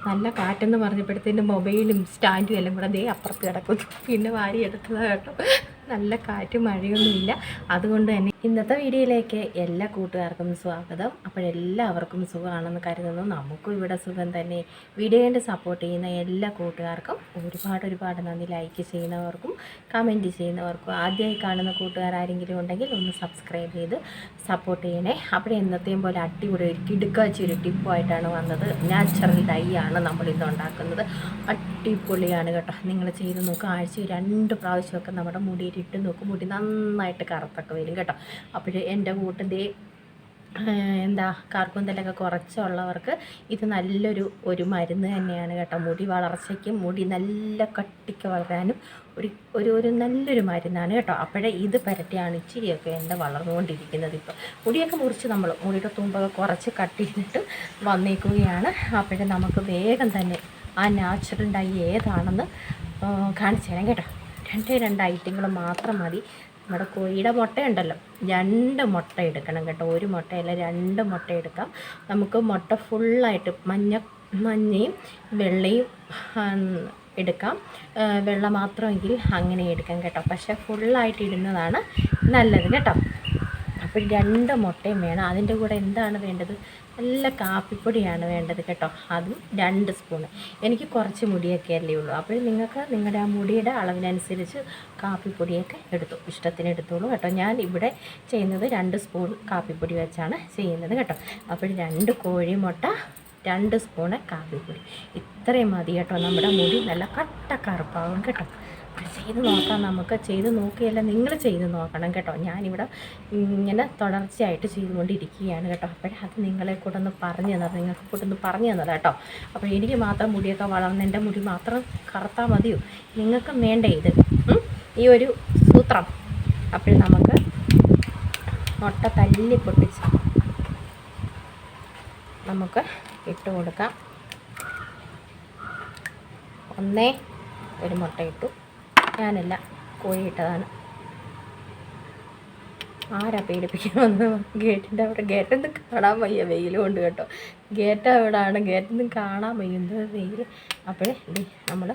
നല്ല കാറ്റെന്ന് പറഞ്ഞപ്പോഴത്തേനും മൊബൈലും സ്റ്റാൻഡും എല്ലാം കൂടെ ദേ അപ്പുറത്ത് കിടക്കുന്നു. പിന്നെ വാരി എടുത്തതാണ് കേട്ടോ. നല്ല കാറ്റും മഴയൊന്നുമില്ല. അതുകൊണ്ട് തന്നെ ഇന്നത്തെ വീഡിയോയിലേക്ക് എല്ലാ കൂട്ടുകാർക്കും സ്വാഗതം. അപ്പോഴെല്ലാവർക്കും സുഖമാണെന്ന് കരുതുന്നു. നമുക്കും ഇവിടെ സുഖം തന്നെ. വീഡിയോ കണ്ട് സപ്പോർട്ട് ചെയ്യുന്ന എല്ലാ കൂട്ടുകാർക്കും ഒരുപാട് നന്ദി. ലൈക്ക് ചെയ്യുന്നവർക്കും കമൻറ്റ് ചെയ്യുന്നവർക്കും ആദ്യമായി കാണുന്ന കൂട്ടുകാരെങ്കിലും ഉണ്ടെങ്കിൽ ഒന്ന് സബ്സ്ക്രൈബ് ചെയ്ത് സപ്പോർട്ട് ചെയ്യണേ. അപ്പോൾ എന്നത്തെയും പോലെ അടിപൊളി ഒരു കിടുക്കാച്ചൊരു ടിപ്പായിട്ടാണ് വന്നത്. നാച്ചുറൽ ഡൈ ആണ് നമ്മളിന്ന് ഉണ്ടാക്കുന്നത്. അടിപൊളിയാണ് കേട്ടോ. നിങ്ങൾ ചെയ്ത് നോക്കുക. ആഴ്ചയിൽ 2 പ്രാവശ്യമൊക്കെ നമ്മുടെ മുടിയിൽ ഇട്ട് നോക്കും. മുടി നന്നായിട്ട് കറുത്തൊക്കെ വരും കേട്ടോ. അപ്പോൾ എൻ്റെ കൂട്ടത്തിൽ എന്താ കാർക്കൂന്തലൊക്കെ കുറച്ചുള്ളവർക്ക് ഇത് നല്ലൊരു മരുന്ന് തന്നെയാണ് കേട്ടോ. മുടി വളർച്ചയ്ക്കും മുടി നല്ല കട്ടിക്ക് വളരാനും ഒരു നല്ലൊരു മരുന്നാണ് കേട്ടോ. അപ്പോഴേ ഇത് പരട്ടിയാണ് ഇച്ചിരിയൊക്കെ എൻ്റെ വളർന്നുകൊണ്ടിരിക്കുന്നത്. ഇപ്പോൾ മുടിയൊക്കെ മുറിച്ച് നമ്മൾ മുടിയുടെ തുമ്പൊക്കെ കുറച്ച് കട്ടിയിട്ട് വന്നേക്കുകയാണ്. അപ്പോഴേ നമുക്ക് വേഗം തന്നെ ആ നാച്ചുറൽ ഡൈ ഏതാണെന്ന് കാണിച്ചു തരാം കേട്ടോ. 2 ഐറ്റങ്ങൾ മാത്രം മതി. നമ്മുടെ കോഴിയുടെ മുട്ടയുണ്ടല്ലോ, 2 മുട്ട എടുക്കണം കേട്ടോ. 1 മുട്ടയല്ല 2 മുട്ട എടുക്കാം. നമുക്ക് മുട്ട ഫുള്ളായിട്ട് മഞ്ഞയും വെള്ളയും എടുക്കാം. വെള്ള മാത്രമെങ്കിൽ അങ്ങനെ എടുക്കാം കേട്ടോ. പക്ഷേ ഫുള്ളായിട്ട് ഇടുന്നതാണ് നല്ലത് കേട്ടോ. അപ്പോൾ 2 മുട്ടയും വേണം. അതിൻ്റെ കൂടെ എന്താണ് വേണ്ടത്? നല്ല കാപ്പിപ്പൊടിയാണ് വേണ്ടത് കേട്ടോ. അതും 2 സ്പൂണ്. എനിക്ക് കുറച്ച് മുടിയൊക്കെ അല്ലേ ഉള്ളൂ. അപ്പോൾ നിങ്ങൾക്ക് നിങ്ങളുടെ ആ മുടിയുടെ അളവിനനുസരിച്ച് കാപ്പിപ്പൊടിയൊക്കെ ഇഷ്ടത്തിന് എടുത്തോളൂ കേട്ടോ. ഞാൻ ഇവിടെ ചെയ്യുന്നത് 2 സ്പൂൺ കാപ്പിപ്പൊടി വെച്ചാണ് ചെയ്യുന്നത് കേട്ടോ. അപ്പോൾ 2 കോഴിമുട്ട, 2 സ്പൂണ് കാപ്പിപ്പൊടി, ഇത്രയും മതി കേട്ടോ. നമ്മുടെ മുടി നല്ല കട്ട കറുപ്പാകും കേട്ടോ. ചെയ്ത് നോക്കാം. നമുക്ക് ചെയ്ത് നോക്കിയല്ല, നിങ്ങൾ ചെയ്ത് നോക്കണം കേട്ടോ. ഞാനിവിടെ ഇങ്ങനെ തുടർച്ചയായിട്ട് ചെയ്തുകൊണ്ടിരിക്കുകയാണ് കേട്ടോ. അത് നിങ്ങളെ കൂടെ ഒന്ന് പറഞ്ഞു തന്നത്, നിങ്ങൾക്ക് കൂടെ ഒന്ന് പറഞ്ഞു തന്നത് കേട്ടോ. അപ്പോൾ എനിക്ക് മാത്രം മുടിയൊക്കെ വളർന്ന് എൻ്റെ മുടി മാത്രം കറുത്താൽ മതിയോ? നിങ്ങൾക്കും വേണ്ടേ ഇത് ഈ ഒരു സൂത്രം? അപ്പോൾ നമുക്ക് മുട്ട തല്ലി പൊട്ടിച്ച് നമുക്ക് ഇട്ട് കൊടുക്കാം. 1 മുട്ട ഇട്ടു. ഞാനല്ല, കോഴി ഇട്ടതാണ്. ആരാ പേടിപ്പിക്കണമെന്ന്? ഗേറ്റിൻ്റെ അവിടെ. ഗേറ്റൊന്നും കാണാൻ വയ്യ, വെയിലുകൊണ്ട് കേട്ടോ. ഗേറ്റ് അവിടെയാണ്, ഗേറ്റൊന്നും കാണാൻ വയ്യ, വെയിൽ. അപ്പോഴേ നമ്മൾ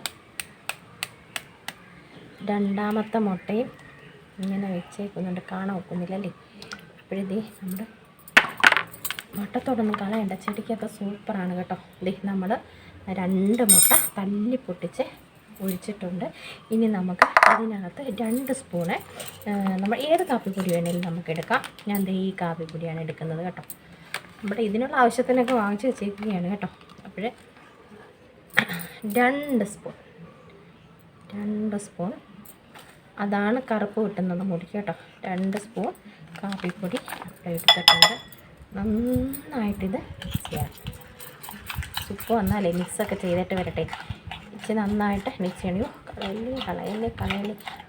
2ാമത്തെ മുട്ടയും ഇങ്ങനെ വെച്ചേക്കുന്നുണ്ട്. കാണാൻ ഒക്കുന്നില്ലല്ലേ? അപ്പോഴേ നമ്മുടെ മുട്ടത്തോടൊന്നും കളയണ്ട, ചെടിക്കൊക്കെ സൂപ്പറാണ് കേട്ടോ. നമ്മൾ 2 മുട്ട തല്ലി പൊട്ടിച്ച് ഒഴിച്ചിട്ടുണ്ട്. ഇനി നമുക്ക് അതിനകത്ത് 2 സ്പൂണ് നമ്മൾ ഏത് കാപ്പിപ്പൊടി വേണമെങ്കിലും നമുക്ക് എടുക്കാം. ഞാൻ ഈ കാപ്പിപ്പൊടിയാണ് എടുക്കുന്നത് കേട്ടോ. നമ്മുടെ ഇതിനുള്ള ആവശ്യത്തിനൊക്കെ വാങ്ങിച്ച് വെച്ചേക്കുകയാണ് കേട്ടോ. അപ്പോൾ 2 സ്പൂൺ അതാണ് കറുപ്പ് കിട്ടുന്നത് മുടി കേട്ടോ. 2 സ്പൂൺ കാപ്പിപ്പൊടി എടുത്തിട്ടുണ്ട്. നന്നായിട്ടിത് മിക്സ് ചെയ്യാം. ഉപ്പ് വന്നാലേ മിക്സൊക്കെ ചെയ്തിട്ട് വരട്ടെ. നന്നായിട്ട് മിക്സ് ചെയ്യണോ. കളയല്ലേ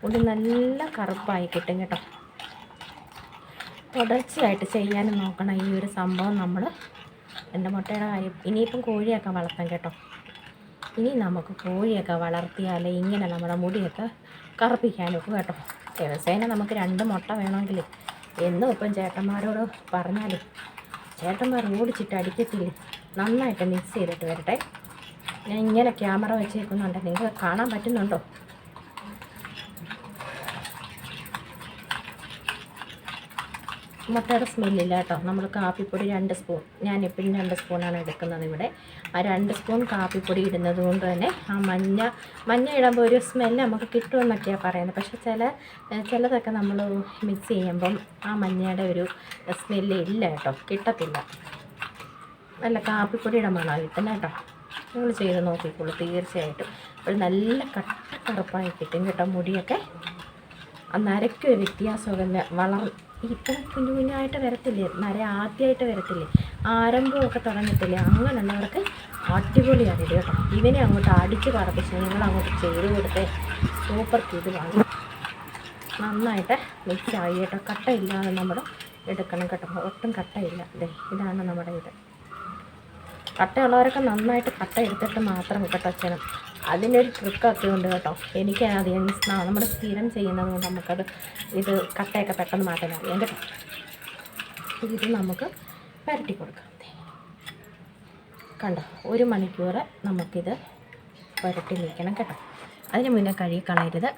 മുടി നല്ല കറുപ്പായി കിട്ടും കേട്ടോ. തുടർച്ചയായിട്ട് ചെയ്യാനും നോക്കണം ഈ ഒരു സംഭവം. നമ്മൾ എൻ്റെ മുട്ടയുടെ കാര്യം ഇനിയിപ്പം കോഴിയൊക്കെ വളർത്താം കേട്ടോ. ഇനി നമുക്ക് കോഴിയൊക്കെ വളർത്തിയാലേ ഇങ്ങനെ നമ്മുടെ മുടിയൊക്കെ കറുപ്പിക്കാനൊക്കെ കേട്ടോ. ദിവസേന നമുക്ക് 2 മുട്ട വേണമെങ്കിൽ എന്നും ഇപ്പം ചേട്ടന്മാരോട് പറഞ്ഞാലും ചേട്ടന്മാർ ഓടിച്ചിട്ട് അടിക്കത്തില്ലേ. നന്നായിട്ട് മിക്സ് ചെയ്തിട്ട് വരട്ടെ. ഞാൻ ഇങ്ങനെ ക്യാമറ വെച്ചേക്കുന്നുണ്ട്, നിങ്ങൾക്ക് കാണാൻ പറ്റുന്നുണ്ടോ? മുട്ടയുടെ സ്മെല്ലില്ല കേട്ടോ. നമ്മൾ കാപ്പിപ്പൊടി 2 സ്പൂൺ, ഞാൻ എപ്പോഴും 2 സ്പൂണാണ് എടുക്കുന്നത് ഇവിടെ. ആ 2 സ്പൂൺ കാപ്പിപ്പൊടി ഇടുന്നത് കൊണ്ട് തന്നെ ആ മഞ്ഞ ഇടുമ്പോൾ ഒരു സ്മെല്ല് നമുക്ക് കിട്ടുമെന്നൊക്കെയാണ് പറയുന്നത്. പക്ഷേ ചിലതൊക്കെ നമ്മൾ മിക്സ് ചെയ്യുമ്പം ആ മഞ്ഞയുടെ ഒരു സ്മെല്ല് ഇല്ല കേട്ടോ, കിട്ടത്തില്ല. നല്ല കാപ്പിപ്പൊടിയുടെ മണമാണ് കിട്ടുന്നത് കേട്ടോ. നിങ്ങൾ ചെയ്ത് നോക്കിക്കോളൂ തീർച്ചയായിട്ടും. അപ്പോൾ നല്ല കറുപ്പായി കിട്ടും കേട്ടോ മുടിയൊക്കെ. നരയ്ക്കൊരു വ്യത്യാസമൊക്കെ ഇപ്പം കുഞ്ഞായിട്ട് വരത്തില്ലേ, നര ആദ്യമായിട്ട് വരത്തില്ലേ, ആരംഭമൊക്കെ തുടങ്ങത്തില്ലേ, അങ്ങനെയുള്ളവർക്ക് അടിപൊളിയാണ് ഇത് കേട്ടോ. ഇവനെ അങ്ങോട്ട് അടിച്ച് പറപ്പിച്ച് നിങ്ങളങ്ങോട്ട് ചെയ്ത് കൊടുത്തേ സൂപ്പർ ഇത് വാങ്ങി. നന്നായിട്ട് മിക്സ് ആയി കേട്ടോ. കട്ടയില്ലാതെ നമ്മൾ എടുക്കണം കേട്ടോ. ഒട്ടും കട്ടയില്ല. ഇതാണ് നമ്മുടെ ഇത്. കട്ടയുള്ളവരൊക്കെ നന്നായിട്ട് കട്ട എടുത്തിട്ട് മാത്രം കേട്ടോ ചെയ്യണം. അതിനൊരു ട്രിക്കൊക്കെ ഉണ്ട് കേട്ടോ. എനിക്ക് അറിയാം, നമ്മൾ സ്ഥിരം ചെയ്യുന്നത് കൊണ്ട് നമുക്കത് ഇത് കട്ടയൊക്കെ പെട്ടെന്ന് മാറ്റാൻ അറിയാം കേട്ടോ. ഇത് നമുക്ക് പരട്ടി കൊടുക്കാം. കണ്ടോ 1 മണിക്കൂർ നമുക്കിത് പുരട്ടി വയ്ക്കണം കേട്ടോ. അതിന് മുന്നേ കഴുകി കളയരുത്.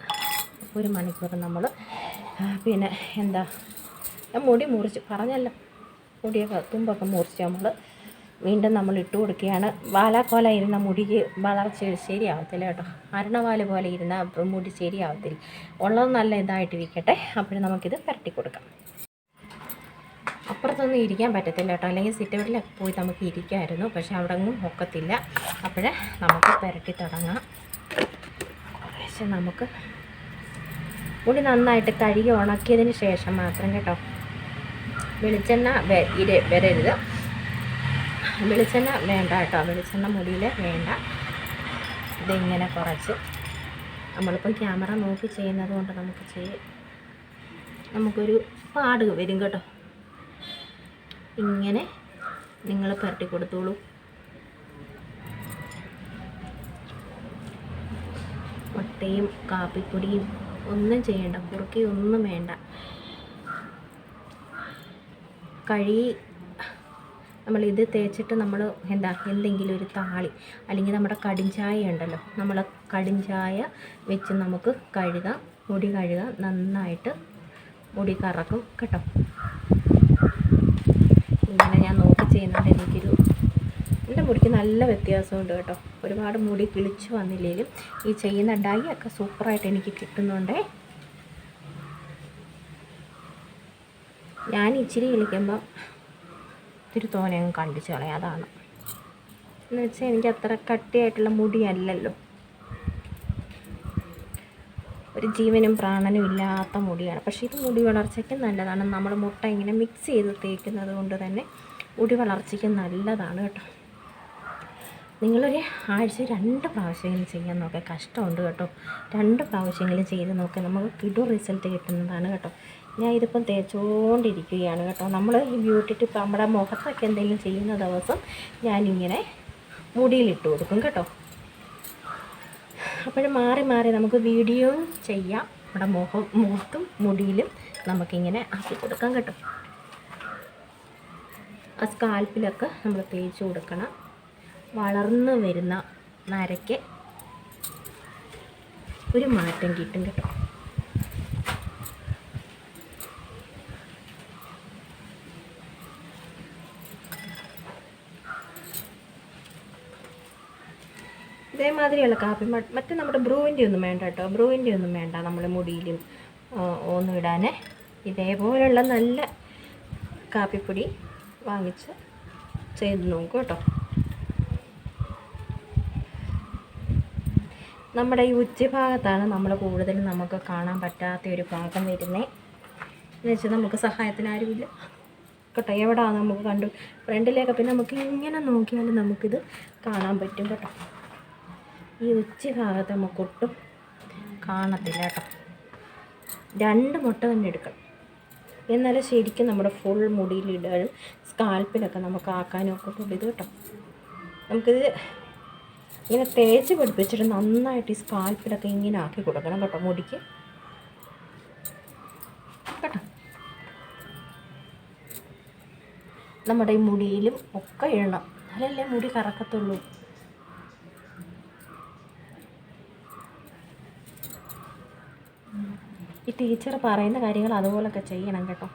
1 മണിക്കൂർ നമ്മൾ പിന്നെ എന്താ മുടി മുറിച്ച് പറഞ്ഞല്ലോ, മുടിയൊക്കെ തുമ്പൊക്കെ മുറിച്ച് നമ്മൾ വീണ്ടും നമ്മൾ ഇട്ട് കൊടുക്കുകയാണ്. വാലാക്കോല ഇരുന്ന മുടിക്ക് വളർച്ച ശരിയാവത്തില്ല കേട്ടോ. അരണവാല് പോലെ ഇരുന്ന മുടി ശരിയാവത്തില്ല. ഉള്ളത് നല്ല ഇതായിട്ടിരിക്കട്ടെ. അപ്പോഴും നമുക്കിത് പുരട്ടി കൊടുക്കാം. അപ്പുറത്തൊന്നും ഇരിക്കാൻ പറ്റത്തില്ല കേട്ടോ, അല്ലെങ്കിൽ സിറ്റൗട്ടിലൊക്കെ പോയി നമുക്ക് ഇരിക്കാമായിരുന്നു. പക്ഷെ അവിടെ ഒന്നും ഒക്കത്തില്ല. അപ്പോഴേ നമുക്ക് പുരട്ടി തുടങ്ങാം. പക്ഷെ നമുക്ക് മുടി നന്നായിട്ട് കഴുകി ഉണക്കിയതിന് ശേഷം മാത്രം കേട്ടോ. വെളിച്ചെണ്ണ വരരുത്, വെളിച്ചെണ്ണ വേണ്ട കേട്ടോ. വെളിച്ചെണ്ണ മുടിയിൽ വേണ്ട. ഇതിങ്ങനെ കുറച്ച് നമ്മളിപ്പം ക്യാമറ നോക്കി ചെയ്യുന്നത് കൊണ്ട് നമുക്കൊരു പാട് വരും കേട്ടോ. ഇങ്ങനെ നിങ്ങൾ പുരട്ടി കൊടുത്തോളൂ. മുട്ടയും കാപ്പിപ്പൊടിയും ഒന്നും ചെയ്യണ്ട, കുറുക്കിയൊന്നും വേണ്ട. നമ്മളിത് തേച്ചിട്ട് നമ്മൾ എന്തെങ്കിലും ഒരു താളി അല്ലെങ്കിൽ നമ്മുടെ കടിഞ്ചായ ഉണ്ടല്ലോ, നമ്മൾ കടിഞ്ചായ വെച്ച് നമുക്ക് കഴുകാം. മുടി കഴുകാം, നന്നായിട്ട് മുടി കറക്കും കേട്ടോ. ഇങ്ങനെ ഞാൻ നോക്കി ചെയ്യുന്നുണ്ട്. എൻ്റെ മുടിക്ക് നല്ല വ്യത്യാസമുണ്ട് കേട്ടോ. ഒരുപാട് മുടി കിളിച്ചു വന്നില്ലെങ്കിലും ഈ ചെയ്യുന്ന ഡൈ ഒക്കെ സൂപ്പറായിട്ട് എനിക്ക് കിട്ടുന്നുണ്ടേ. ഞാൻ ഇച്ചിരി കിളിക്കുമ്പം ഇത്തിരി തോനെയും കണ്ടിച്ച് കളയാം. അതാണ് എന്ന് വെച്ചാൽ എനിക്ക് അത്ര കട്ടിയായിട്ടുള്ള മുടിയല്ലല്ലോ, ഒരു ജീവനും പ്രാണനും ഇല്ലാത്ത മുടിയാണ്. പക്ഷേ ഇത് മുടി വളർച്ചയ്ക്ക് നല്ലതാണ്. നമ്മൾ മുട്ട ഇങ്ങനെ മിക്സ് ചെയ്ത് തേക്കുന്നത് കൊണ്ട് തന്നെ മുടി വളർച്ചയ്ക്ക് നല്ലതാണ് കേട്ടോ. നിങ്ങളൊരു ആഴ്ച 2 പ്രാവശ്യമെങ്കിലും ചെയ്യാൻ നോക്കുക. കഷ്ടമുണ്ട് കേട്ടോ. 2 പ്രാവശ്യമെങ്കിലും ചെയ്ത് നോക്കുക. നമുക്ക് കിടു റിസൾട്ട് കിട്ടുന്നതാണ് കേട്ടോ. ഞാൻ ഇതിപ്പം തേച്ചുകൊണ്ടിരിക്കുകയാണ് കേട്ടോ. നമ്മൾ ഈ ബ്യൂട്ടി ടിപ്പ് നമ്മുടെ മുഖത്തൊക്കെ എന്തെങ്കിലും ചെയ്യുന്ന ദിവസം ഞാനിങ്ങനെ മുടിയിലിട്ട് കൊടുക്കും കേട്ടോ. അപ്പോഴും മാറി മാറി നമുക്ക് വീഡിയോ ചെയ്യാം. നമ്മുടെ മുഖത്തും മുടിയിലും നമുക്കിങ്ങനെ ആക്കി കൊടുക്കാം കേട്ടോ. ആ സ്കാൽപ്പിലൊക്കെ നമ്മൾ തേച്ച് കൊടുക്കണം. വളർന്നു വരുന്ന നരയ്ക്ക് ഒരു മാറ്റം കിട്ടും കേട്ടോ. ഇതേമാതിരിയുള്ള കാപ്പി മറ്റേ നമ്മുടെ ബ്രൂവിൻ്റെ ഒന്നും വേണ്ട കേട്ടോ. ബ്രൂവിൻ്റെ ഒന്നും വേണ്ട നമ്മൾ മുടിയിലും ഒന്നും ഇടാനേ. ഇതേപോലുള്ള നല്ല കാപ്പിപ്പൊടി വാങ്ങിച്ച് ചെയ്ത് നോക്കും കേട്ടോ. നമ്മുടെ ഈ ഉച്ചഭാഗത്താണ് നമ്മൾ കൂടുതലും നമുക്ക് കാണാൻ പറ്റാത്ത ഒരു ഭാഗം വരുന്നത്. എന്ന് വെച്ചാൽ നമുക്ക് സഹായത്തിന് ആരുമില്ല കേട്ടോ. എവിടെയാണ് നമുക്ക് കണ്ടു ഫ്രണ്ടിലേക്ക്, പിന്നെ നമുക്ക് ഇങ്ങനെ നോക്കിയാലും നമുക്കിത് കാണാൻ പറ്റും കേട്ടോ. ഈ ഉച്ചഭാഗത്ത് നമുക്കൊട്ടും കാണത്തില്ല കേട്ടോ. 2 മുട്ട തന്നെ എടുക്കണം, എന്നാലും ശരിക്കും നമ്മുടെ ഫുൾ മുടിയിലിടാനും സ്കാൽപ്പിലൊക്കെ നമുക്ക് ആക്കാനും ഒക്കെ ഉള്ളൂ ഇത് കേട്ടോ. നമുക്കിത് ഇങ്ങനെ തേച്ച് പിടിപ്പിച്ചിട്ട് നന്നായിട്ട് ഈ സ്കാൽപ്പിലൊക്കെ ഇങ്ങനെ ആക്കി കൊടുക്കണം കേട്ടോ മുടിക്ക് കേട്ടോ. നമ്മുടെ ഈ മുടിയിലും ഒക്കെ ഇടണം, അതല്ലേ മുടി കറക്കത്തുള്ളൂ. ഈ ടീച്ചർ പറയുന്ന കാര്യങ്ങൾ അതുപോലൊക്കെ ചെയ്യണം കേട്ടോ.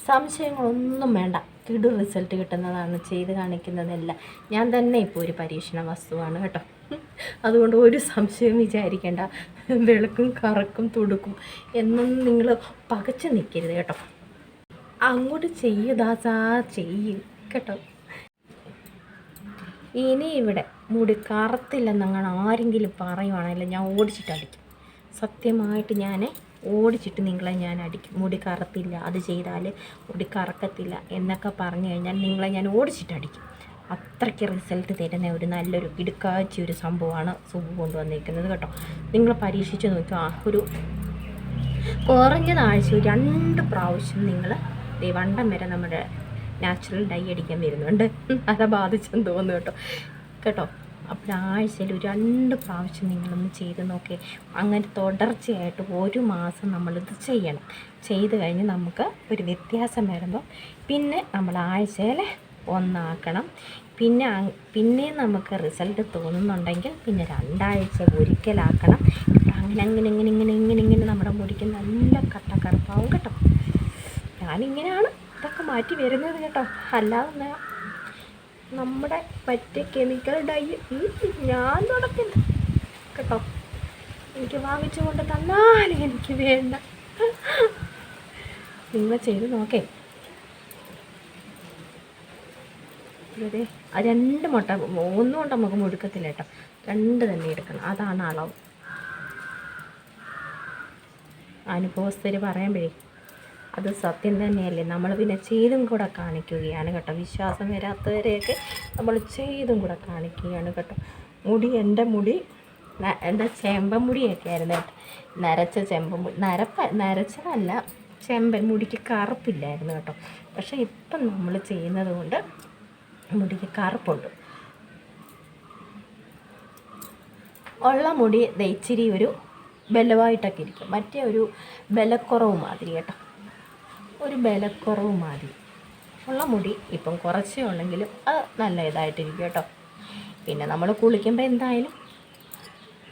സംശയങ്ങളൊന്നും വേണ്ട, കിടു റിസൾട്ട് കിട്ടുന്നതാണ് ചെയ്ത് കാണിക്കുന്നതല്ല. ഞാൻ തന്നെ ഇപ്പോൾ ഒരു പരീക്ഷണ വസ്തുവാണ് കേട്ടോ. അതുകൊണ്ട് ഒരു സംശയം വിചാരിക്കേണ്ട. വെളുക്കും കറക്കും തുടുക്കും എന്നൊന്നും നിങ്ങൾ പകച്ചു നിൽക്കരുത് കേട്ടോ. അങ്ങോട്ട് ചെയ്യുദാസാ ചെയ്യും കേട്ടോ. ഇനി ഇവിടെ മുടി കറുത്തില്ലെന്നങ്ങനെ ആരെങ്കിലും പറയുവാണെങ്കിൽ ഞാൻ ഓടിച്ചിട്ടടിക്കും. സത്യമായിട്ട് ഞാൻ ഓടിച്ചിട്ട് നിങ്ങളെ ഞാൻ അടിക്കും. മുടി കറുത്തില്ല, അത് ചെയ്താൽ മുടി കറക്കത്തില്ല എന്നൊക്കെ പറഞ്ഞു കഴിഞ്ഞാൽ നിങ്ങളെ ഞാൻ ഓടിച്ചിട്ടടിക്കും. അത്രയ്ക്ക് റിസൾട്ട് തരുന്ന ഒരു നല്ലൊരു ഇടുക്കാച്ചി ഒരു സംഭവമാണ് സുബു കൊണ്ടുവന്നിരിക്കുന്നത് കേട്ടോ. നിങ്ങൾ പരീക്ഷിച്ച് നോക്കുക. ഒരു കുറഞ്ഞത് ആഴ്ച 2 പ്രാവശ്യം നിങ്ങൾ വണ്ടം വരെ നമ്മുടെ നാച്ചുറൽ ഡൈ അടിക്കാൻ വരുന്നുണ്ട്. അതെ ബാധിച്ചെന്ന് തോന്നുന്നു കേട്ടോ. അപ്പോൾ ആഴ്ചയിൽ 2 പ്രാവശ്യം നിങ്ങളൊന്ന് ചെയ്ത് നോക്കി. അങ്ങനെ തുടർച്ചയായിട്ട് 1 മാസം നമ്മളിത് ചെയ്യണം. ചെയ്ത് കഴിഞ്ഞ് നമുക്ക് ഒരു വ്യത്യാസം വരുമ്പോൾ പിന്നെ നമ്മൾ ആഴ്ചയിൽ ഒന്നാക്കണം. പിന്നെ നമുക്ക് റിസൾട്ട് തോന്നുന്നുണ്ടെങ്കിൽ പിന്നെ 2 ആഴ്ച ഒരിക്കലാക്കണം. അങ്ങനെ നമ്മുടെ മുടിക്ക് നല്ല കറുപ്പാവും കേട്ടോ. ഞാനിങ്ങനെയാണ് ഇതൊക്കെ മാറ്റി വരുന്നത് കേട്ടോ. അല്ലാതെ നമ്മുടെ മറ്റേ കെമിക്കൽ ഡൈ ഞാൻ നടക്കില്ല കേട്ടോ. എനിക്ക് വാങ്ങിച്ചു കൊണ്ട് തന്നാലും എനിക്ക് വേണ്ട. നിങ്ങൾ ചെയ്ത് നോക്കേ. അതെ, 2 മുട്ട, 1 കൊണ്ട് നമുക്ക് മുടുക്കത്തില്ല കേട്ടോ. 2 തന്നെ എടുക്കണം, അതാണ് അളവ്. അനുഭവസ്ഥര് പറയുമ്പോഴേ അത് സത്യം തന്നെയല്ലേ. നമ്മൾ പിന്നെ ചെയ്തും കൂടെ കാണിക്കുകയാണ് കേട്ടോ. വിശ്വാസം വരാത്തവരെയൊക്കെ നമ്മൾ ചെയ്തും കൂടെ കാണിക്കുകയാണ് കേട്ടോ. എൻ്റെ മുടി ചെമ്പൻമുടിയൊക്കെ ആയിരുന്നു കേട്ടോ. നരച്ച ചെമ്പൻമുടി, നരച്ചതല്ല, ചെമ്പൻ മുടിക്ക് കറുപ്പില്ലായിരുന്നു കേട്ടോ. പക്ഷേ ഇപ്പം നമ്മൾ ചെയ്യുന്നത് കൊണ്ട് മുടിക്ക് കറുപ്പുണ്ട്. ഉള്ള മുടി ഇച്ചിരി ഒരു ബലമായിട്ടൊക്കെ ഇരിക്കും. മറ്റേ ഒരു ബലക്കുറവ് മാതിരി കേട്ടോ, ഒരു ബലക്കുറവ് മാതിരി ഉള്ള മുടി ഇപ്പം കുറച്ചേ ഉള്ളെങ്കിലും അത് നല്ല ഇതായിട്ടിരിക്കും കേട്ടോ. പിന്നെ നമ്മൾ കുളിക്കുമ്പോൾ എന്തായാലും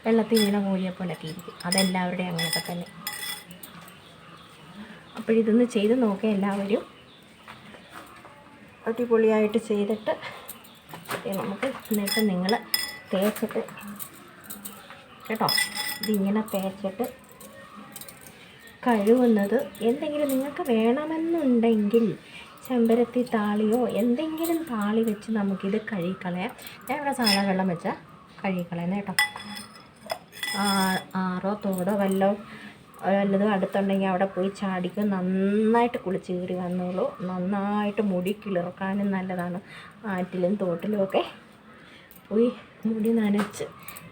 വെള്ളത്തിൽ വീണ കോഴിയെപ്പോലൊക്കെ ഇരിക്കും. അതെല്ലാവരുടെയും അങ്ങനെയൊക്കെ തന്നെ. അപ്പോഴിതൊന്ന് ചെയ്ത് നോക്കുക എല്ലാവരും. അടിപൊളിയായിട്ട് ചെയ്തിട്ട് നമുക്ക് എന്നിട്ട് നിങ്ങൾ തേച്ചിട്ട് കേട്ടോ, ഇതിങ്ങനെ തേച്ചിട്ട് കഴുകുന്നത് എന്തെങ്കിലും നിങ്ങൾക്ക് വേണമെന്നുണ്ടെങ്കിൽ ചെമ്പരത്തി താളിയോ എന്തെങ്കിലും താളി വെച്ച് നമുക്കിത് കഴുകിക്കളയാം. ഞാൻ ഇവിടെ സാധാ വെള്ളം വെച്ചാൽ കഴുകിക്കളയുന്നത് കേട്ടോ. ആറോ തോടോ വല്ലതും അടുത്തുണ്ടെങ്കിൽ അവിടെ പോയി ചാടിക്കും. നന്നായിട്ട് കുളിച്ച് കയറി വന്നോളൂ. നന്നായിട്ട് മുടി കിളിർക്കാനും നല്ലതാണ്. ആറ്റിലും തോട്ടിലും ഒക്കെ പോയി മുടി നനച്ച്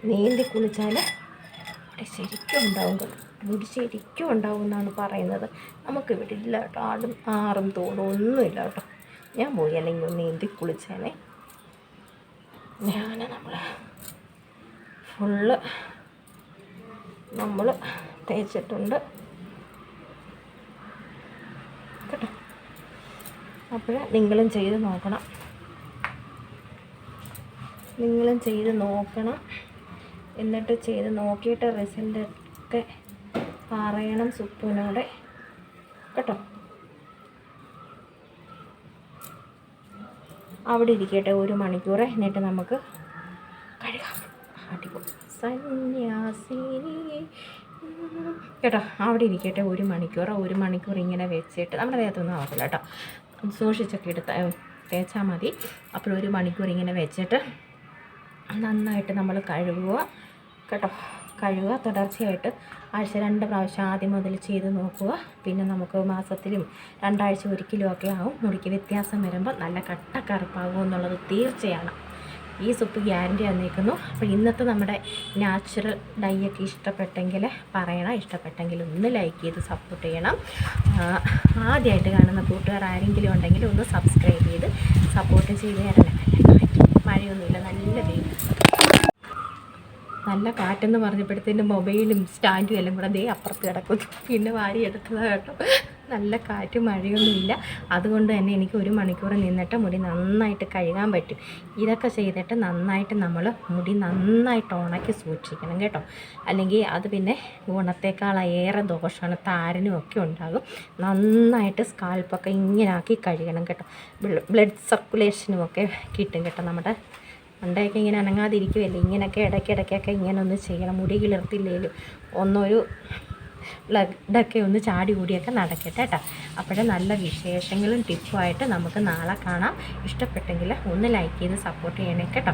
നീന്തി കുളിച്ചാൽ അവിടെ ശരിക്കും ഉണ്ടാവും കേട്ടോ. മുടി ശരിക്കും ഉണ്ടാവും എന്നാണ് പറയുന്നത്. നമുക്കിവിടെ ഇല്ല കേട്ടോ, ആറും തോടും ഒന്നുമില്ല കേട്ടോ. ഞാൻ പോയി അല്ലെങ്കിൽ നീന്തി കുളിച്ചേനെ. നമ്മൾ ഫുള്ള് നമ്മൾ തേച്ചിട്ടുണ്ട് കേട്ടോ. അപ്പോൾ നിങ്ങളും ചെയ്ത് നോക്കണം, എന്നിട്ട് ചെയ്ത് നോക്കിയിട്ട് റിസൾട്ടൊക്കെ പറയണം സുപ്പുവിനോടെ കേട്ടോ. അവിടെ ഇരിക്കട്ടെ 1 മണിക്കൂർ, എന്നിട്ട് നമുക്ക് കഴുകാം. അടിപൊളി സന്യാസിനി കേട്ടോ. അവിടെ ഇരിക്കട്ടെ 1 മണിക്കൂർ ഇങ്ങനെ വെച്ചിട്ട് നമ്മുടെ ദേഹത്തൊന്നും ആവത്തില്ല കേട്ടോ. സൂക്ഷിച്ചൊക്കെ തേച്ചാൽ മതി. അപ്പോൾ 1 മണിക്കൂർ ഇങ്ങനെ വെച്ചിട്ട് നന്നായിട്ട് നമ്മൾ കഴുകുക കേട്ടോ. തുടർച്ചയായിട്ട് ആഴ്ച 2 പ്രാവശ്യം ആദ്യം മുതൽ ചെയ്ത് നോക്കുക. പിന്നെ നമുക്ക് മാസത്തിലും 2 ആഴ്ച ഒരിക്കലും ഒക്കെ ആവും. മുടിക്ക് വ്യത്യാസം വരുമ്പോൾ നല്ല കറുപ്പാകും എന്നുള്ളത് തീർച്ചയാണ്. ഈ സുപ്പ് ഗ്യാരണ്ടി തന്നേക്കുന്നു. അപ്പോൾ ഇന്നത്തെ നമ്മുടെ നാച്ചുറൽ ഡൈയൊക്കെ ഇഷ്ടപ്പെട്ടെങ്കിൽ പറയണം. ഇഷ്ടപ്പെട്ടെങ്കിൽ ഒന്ന് ലൈക്ക് ചെയ്ത് സപ്പോർട്ട് ചെയ്യണം. ആദ്യമായിട്ട് കാണുന്ന കൂട്ടുകാർ ആരെങ്കിലും ഉണ്ടെങ്കിൽ ഒന്ന് സബ്സ്ക്രൈബ് ചെയ്ത് സപ്പോർട്ട് ചെയ്ത് തരണം. മഴയൊന്നുമില്ല, നല്ല കാറ്റെന്ന് പറഞ്ഞപ്പോഴത്തേൻ്റെ മൊബൈലും സ്റ്റാൻഡും എല്ലാം കൂടെ അപ്പുറത്ത് കിടക്കുന്നു. പിന്നെ വാരി എടുത്തതാണ് കേട്ടോ. നല്ല കാറ്റ്, മഴയൊന്നുമില്ല. അതുകൊണ്ട് തന്നെ എനിക്ക് 1 മണിക്കൂർ നിന്നിട്ട് മുടി നന്നായിട്ട് കഴുകാൻ പറ്റും. ഇതൊക്കെ ചെയ്തിട്ട് നന്നായിട്ട് നമ്മൾ മുടി നന്നായിട്ട് ഉണക്കി സൂക്ഷിക്കണം കേട്ടോ. അല്ലെങ്കിൽ അത് പിന്നെ ഗുണത്തേക്കാളേറെ ദോഷമാണ്, താരനും ഒക്കെ ഉണ്ടാകും. നന്നായിട്ട് സ്കാൽപ്പൊക്കെ ഇങ്ങനെ ആക്കി കഴുകണം കേട്ടോ. ബ്ലഡ് സർക്കുലേഷനും ഒക്കെ കിട്ടും കേട്ടോ. നമ്മുടെ മണ്ടയൊക്കെ ഇങ്ങനെ അനങ്ങാതിരിക്കുമല്ലേ, ഇങ്ങനെയൊക്കെ ഇടയ്ക്കിടയ്ക്കൊക്കെ ഇങ്ങനെ ഒന്ന് ചെയ്യണം. മുടി കിളിർത്തില്ലേലും ഒന്നൊരു ബ്ലഡൊക്കെ ഒന്ന് ചാടി കൂടിയൊക്കെ നടക്കട്ടെ കേട്ടോ. അപ്പോഴേ നല്ല വിശേഷങ്ങളും ടിപ്പുമായിട്ട് നമുക്ക് നാളെ കാണാം. ഇഷ്ടപ്പെട്ടെങ്കിൽ ഒന്ന് ലൈക്ക് ചെയ്ത് സപ്പോർട്ട് ചെയ്യണേ കേട്ടോ.